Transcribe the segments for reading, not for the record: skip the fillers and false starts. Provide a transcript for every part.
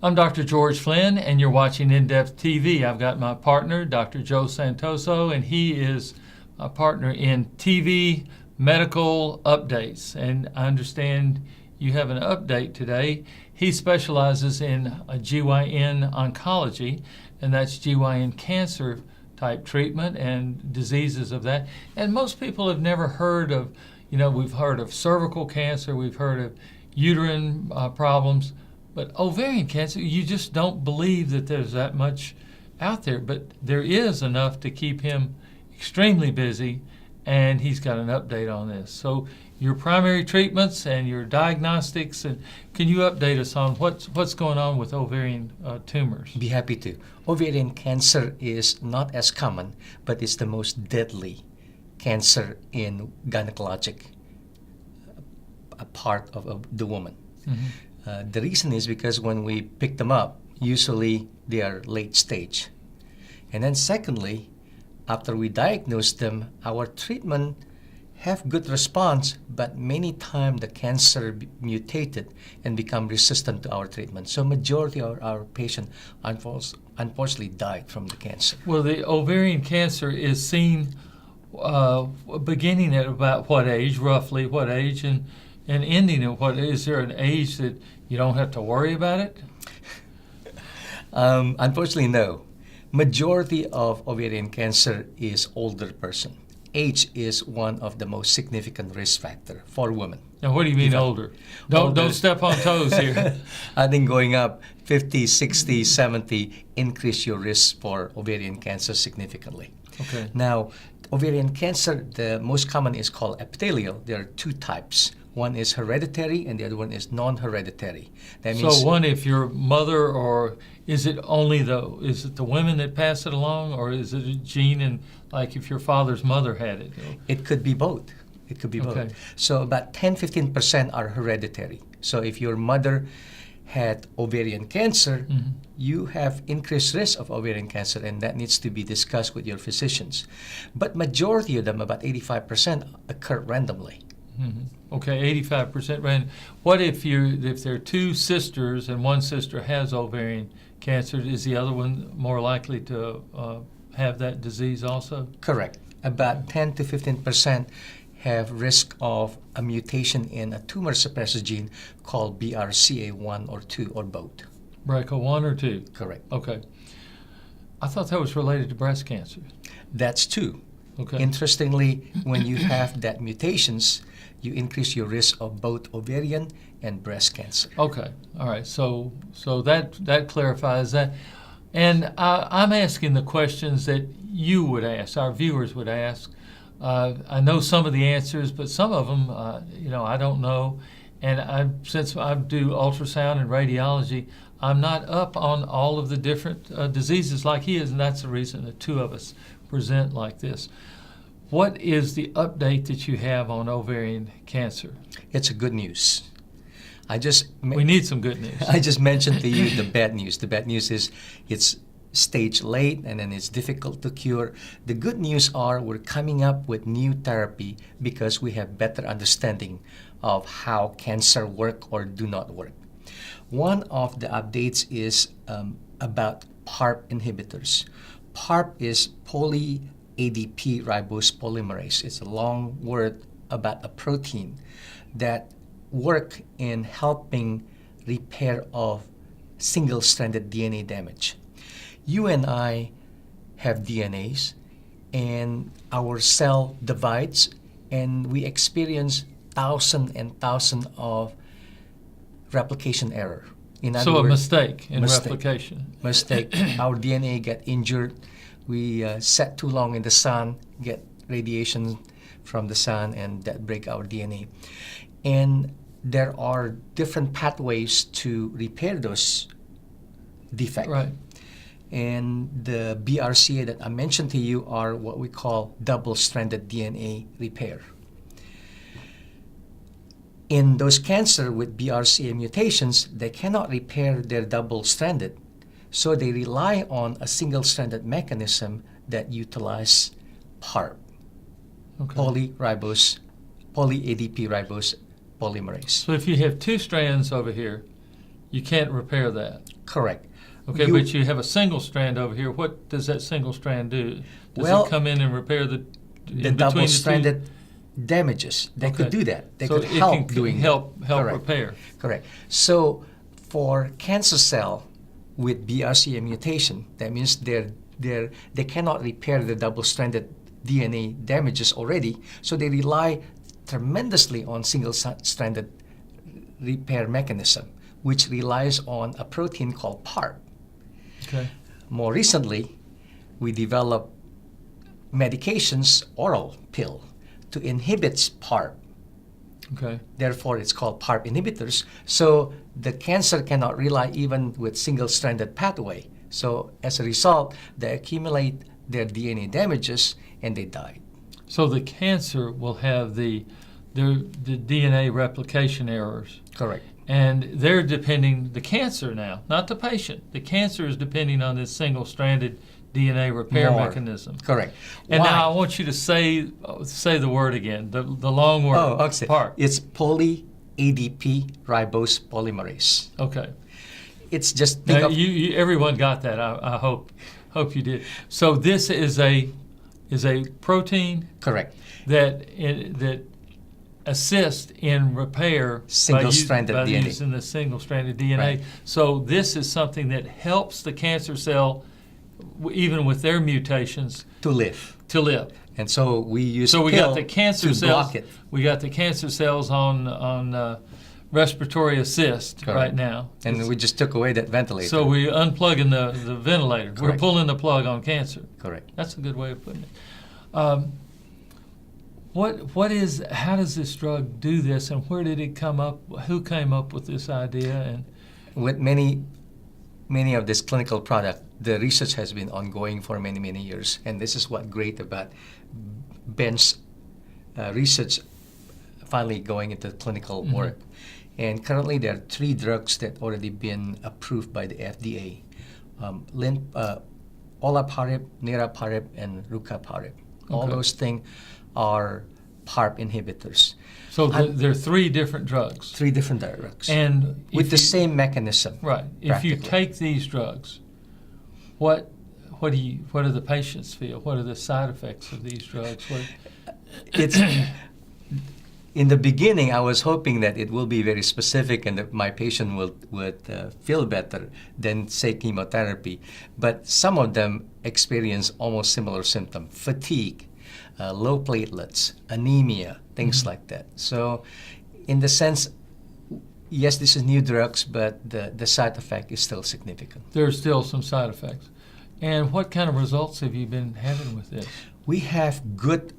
I'm Dr. George Flynn, and you're watching In-Depth TV. I've got my partner, Dr. Joe Santoso, and he is a partner in TV medical updates. And I understand you have an update today. He specializes in GYN oncology, and that's GYN cancer type treatment and diseases of that. And most people have never heard of, we've heard of cervical cancer, we've heard of uterine problems, but ovarian cancer, you just don't believe that there's that much out there. But there is enough to keep him extremely busy, and he's got an update on this. So your primary treatments and your diagnostics, and can you update us on what's going on with ovarian tumors? Be happy to. Ovarian cancer is not as common, but it's the most deadly cancer in gynecologic part of the woman. Mm-hmm. The reason is because when we pick them up, usually they are late stage. And then secondly, after we diagnose them, our treatment have good response, but many times the cancer mutated and become resistant to our treatment. So majority of our patients unfortunately died from the cancer. Well, the ovarian cancer is seen beginning at about what age, roughly what age, and ending at what? Is there an age that you don't have to worry about it? Unfortunately, no. Majority of ovarian cancer is older person. Age is one of the most significant risk factor for women. Now, what do you mean older? Don't step on toes here. I think going up 50, 60, 70 increase your risk for ovarian cancer significantly. Okay. Now, ovarian cancer, the most common is called epithelial. There are two types. One is hereditary and the other one is non-hereditary. That means, so one, if your mother, or is it the women that pass it along, or is it a gene, and like if your father's mother had it? It could be both. It could be both. Okay. So about 10-15% are hereditary. So if your mother had ovarian cancer, Mm-hmm. you have increased risk of ovarian cancer, and that needs to be discussed with your physicians. But majority of them, about 85%, occur randomly. Mm-hmm. Okay, 85% random. What if there are two sisters and one sister has ovarian cancer? Is the other one more likely to have that disease also? Correct. About 10 to 15% have risk of a mutation in a tumor suppressor gene called BRCA1 or 2 or both. BRCA1 or 2? Correct. Okay. I thought that was related to breast cancer. That's 2. Okay. Interestingly, when you have that mutations, you increase your risk of both ovarian and breast cancer. Okay. All right. So that clarifies that. And I'm asking the questions that you would ask, our viewers would ask. I know some of the answers, but some of them, I don't know. And since I do ultrasound and radiology, I'm not up on all of the different diseases like he is, and that's the reason the two of us present like this. What is the update that you have on ovarian cancer? It's a good news. We need some good news. I just mentioned to you the bad news. The bad news is it's stage late and then it's difficult to cure. The good news are we're coming up with new therapy because we have better understanding of how cancer work or do not work. One of the updates is about PARP inhibitors. PARP is poly-ADP ribose polymerase. It's a long word about a protein that work in helping repair of single-stranded DNA damage. You and I have DNAs, and our cell divides, and we experience thousands and thousands of replication error. In other words, a mistake in replication. Mistake. Our DNA get injured. We sat too long in the sun, get radiation from the sun, and that break our DNA. And there are different pathways to repair those defects. Right. And the BRCA that I mentioned to you are what we call double-stranded DNA repair. In those cancer with BRCA mutations, they cannot repair their double-stranded, so they rely on a single-stranded mechanism that utilize PARP, Okay. poly-ADP ribose polymerase. So if you have two strands over here you can't repair that. Correct. Okay, but you have a single strand over here. What does that single strand do? Does Well, it come in and repair the double-stranded damages? They could do that. They could help doing help Correct. repair. Correct. So for cancer cell with BRCA mutation, that means they cannot repair the double-stranded DNA damages already, so they rely tremendously on single-stranded repair mechanism, which relies on a protein called PARP. Okay. More recently, we developed medications, oral pill, to inhibit PARP. Okay. Therefore, it's called PARP inhibitors. So the cancer cannot rely even with single-stranded pathway. So as a result, they accumulate their DNA damages and they die. So the cancer will have the DNA replication errors. Correct. And they're depending, the cancer now, not the patient. The cancer is depending on this single-stranded DNA repair mechanism. Correct. And now I want you to say the word again, the long word. Oh, okay. PARP. It's poly-ADP ribose polymerase. Okay. It's just Now, everyone got that. I hope you did. So this is a protein. Correct. that assist in repair Single-stranded by DNA. using the single-stranded DNA. Right. So this is something that helps the cancer cell, even with their mutations, To live. to live. And so we use So we pill got the cancer to cells. block it. We got the cancer cells on respiratory assist Correct. right now. And we just took away that ventilator. So we're unplugging the ventilator. We're Correct. pulling the plug on cancer. Correct. That's a good way of putting it. How does this drug do this, and where did it come up? Who came up with this idea? And With many of this clinical product, the research has been ongoing for many years. And this is what great about Ben's research finally going into clinical work. And currently there are 3 drugs that already been approved by the FDA. Olaparib, niraparib, and rucaparib. All Okay. those things are PARP inhibitors. so there are 3 different drugs. 3 different drugs. And with if the you- same mechanism. Right. If you practically. take these drugs, what do the patients feel? What are the side effects of these drugs? It's in the beginning, I was hoping that it will be very specific and that my patient would feel better than, say, chemotherapy. But some of them experience almost similar symptoms: fatigue, low platelets, anemia, things like that. So, in the sense, yes, this is new drugs, but the side effect is still significant. There's still some side effects. And what kind of results have you been having with this? We have good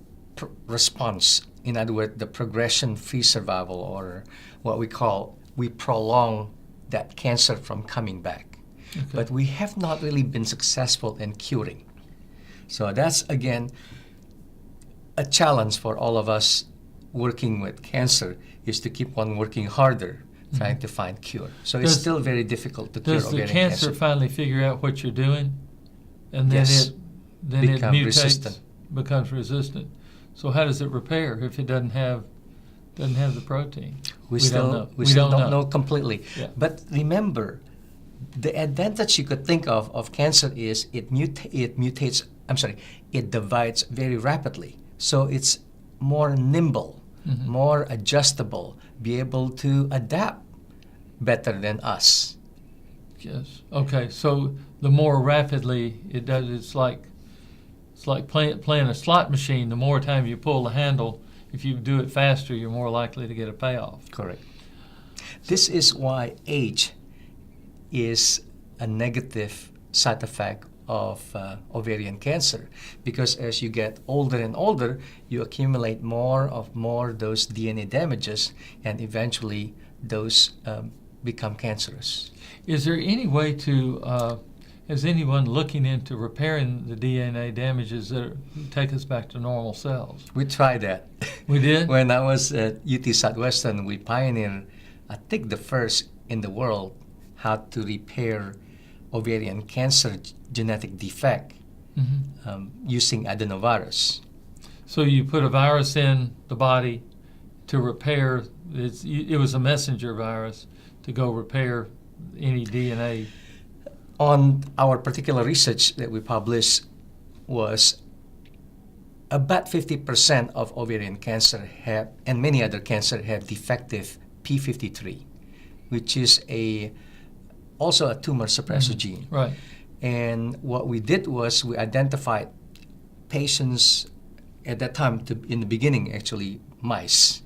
response. In other words, the progression-free survival, or what we prolong that cancer from coming back. Okay. But we have not really been successful in curing. So that's, again, a challenge for all of us working with cancer, is to keep on working harder, trying to find cure. So it's still very difficult to cure Does the ovarian cancer finally figure out what you're doing, and then Yes. it Become mutates, resistant. becomes resistant? So how does it repair if it doesn't have the protein? We don't still know. we still don't know completely. Yeah. But remember, the advantage you could think of cancer is it mutates. It divides very rapidly. So it's more nimble, more adjustable, be able to adapt better than us. Yes. Okay. So the more rapidly it does, it's like playing a slot machine. The more time you pull the handle, if you do it faster, you're more likely to get a payoff. Correct. This is why age is a negative side effect of ovarian cancer, because as you get older and older, you accumulate more those DNA damages, and eventually those become cancerous. Is there any way to, is anyone looking into repairing the DNA damages that take us back to normal cells? We tried that. We did? When I was at UT Southwestern, we pioneered, I think, the first in the world how to repair ovarian cancer genetic defect using adenovirus. So you put a virus in the body to repair, it was a messenger virus to go repair any DNA? On our particular research that we published was about 50% of ovarian cancer have, and many other cancer have defective P53, which is also a tumor suppressor gene. Right. And what we did was we identified patients at that time, in the beginning actually, mice.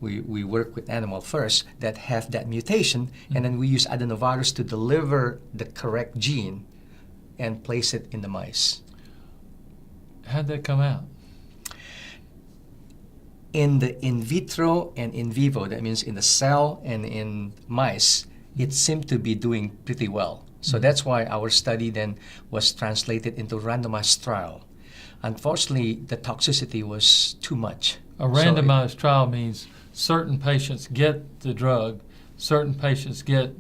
We work with animal first that have that mutation, and then we use adenovirus to deliver the correct gene and place it in the mice. How'd that come out? In the in vitro and in vivo, that means in the cell and in mice, it seemed to be doing pretty well. So that's why our study then was translated into randomized trial. Unfortunately, the toxicity was too much. A randomized trial means certain patients get the drug, certain patients get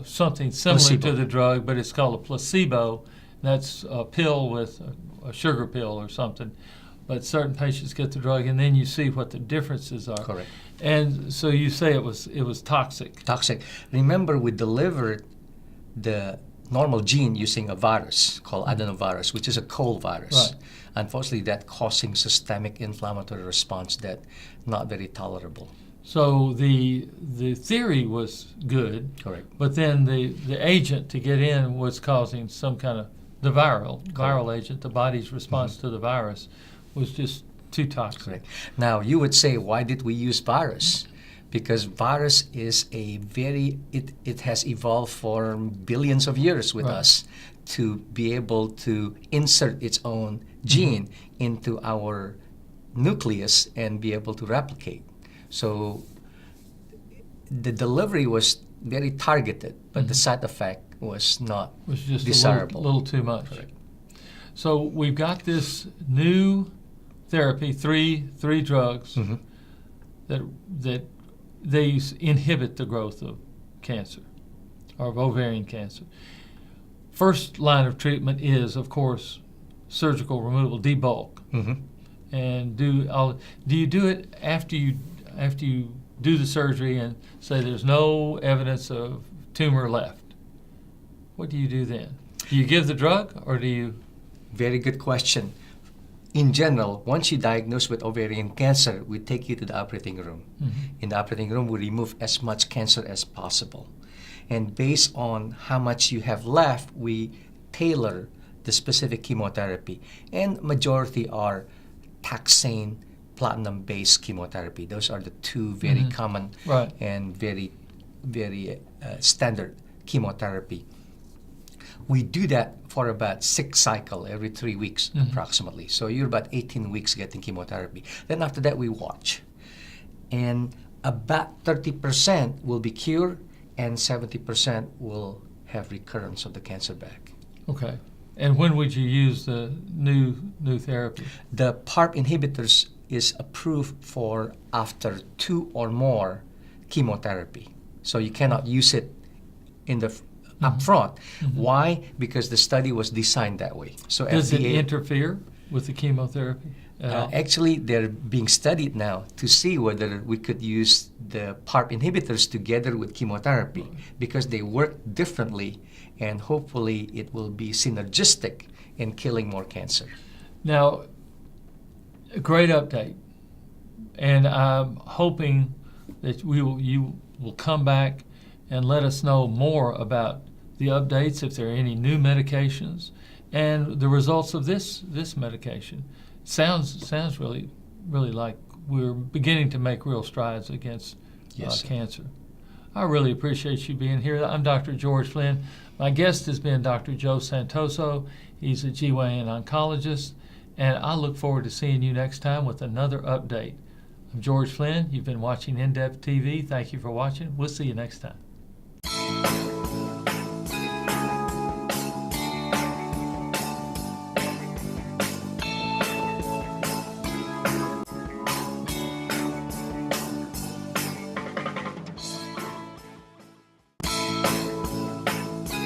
something similar Placebo. to the drug, but it's called a placebo. That's a pill with a sugar pill or something. But certain patients get the drug, and then you see what the differences are. Correct. And so you say it was toxic. Toxic. Remember, we delivered the normal gene using a virus called adenovirus, which is a cold virus. Right. Unfortunately, that causing systemic inflammatory response that not very tolerable. So the theory was good, Correct. but then the agent to get in was causing some kind of the viral agent, the body's response to the virus was just too toxic. Correct. Now, you would say, why did we use virus? Because virus is it has evolved for billions of years with Right. us to be able to insert its own gene into our nucleus and be able to replicate. So the delivery was very targeted, but the side effect was not It was just desirable. a little too much. Correct. So we've got this new therapy, three drugs that these inhibit the growth of cancer or of ovarian cancer. First line of treatment is, of course, surgical removal, debulk. And do you do it after you do the surgery and say there's no evidence of tumor left? What do you do then? Do you give the drug or do you? Very good question. In general, once you diagnose with ovarian cancer, we take you to the operating room. In the operating room, we remove as much cancer as possible. And based on how much you have left, we tailor the specific chemotherapy. And majority are taxane, platinum-based chemotherapy. Those are the two very common Right. and very, very standard chemotherapy. We do that for about 6 cycles every 3 weeks approximately. So you're about 18 weeks getting chemotherapy. Then after that, we watch. And about 30% will be cured and 70% will have recurrence of the cancer back. Okay. And when would you use the new therapy? The PARP inhibitors is approved for after 2 or more chemotherapy. So you cannot use it in the upfront. Why? Because the study was designed that way. So Does it FDA interfere with the chemotherapy at all? actually, they're being studied now to see whether we could use the PARP inhibitors together with chemotherapy because they work differently, and hopefully it will be synergistic in killing more cancer. Now, a great update, and I'm hoping that you will come back and let us know more about the updates, if there are any new medications, and the results of this medication. Sounds really like we're beginning to make real strides against Yes, sir. cancer. I really appreciate you being here. I'm Dr. George Flynn. My guest has been Dr. Joe Santoso. He's a GYN oncologist, and I look forward to seeing you next time with another update. I'm George Flynn. You've been watching In-Depth TV. Thank you for watching. We'll see you next time.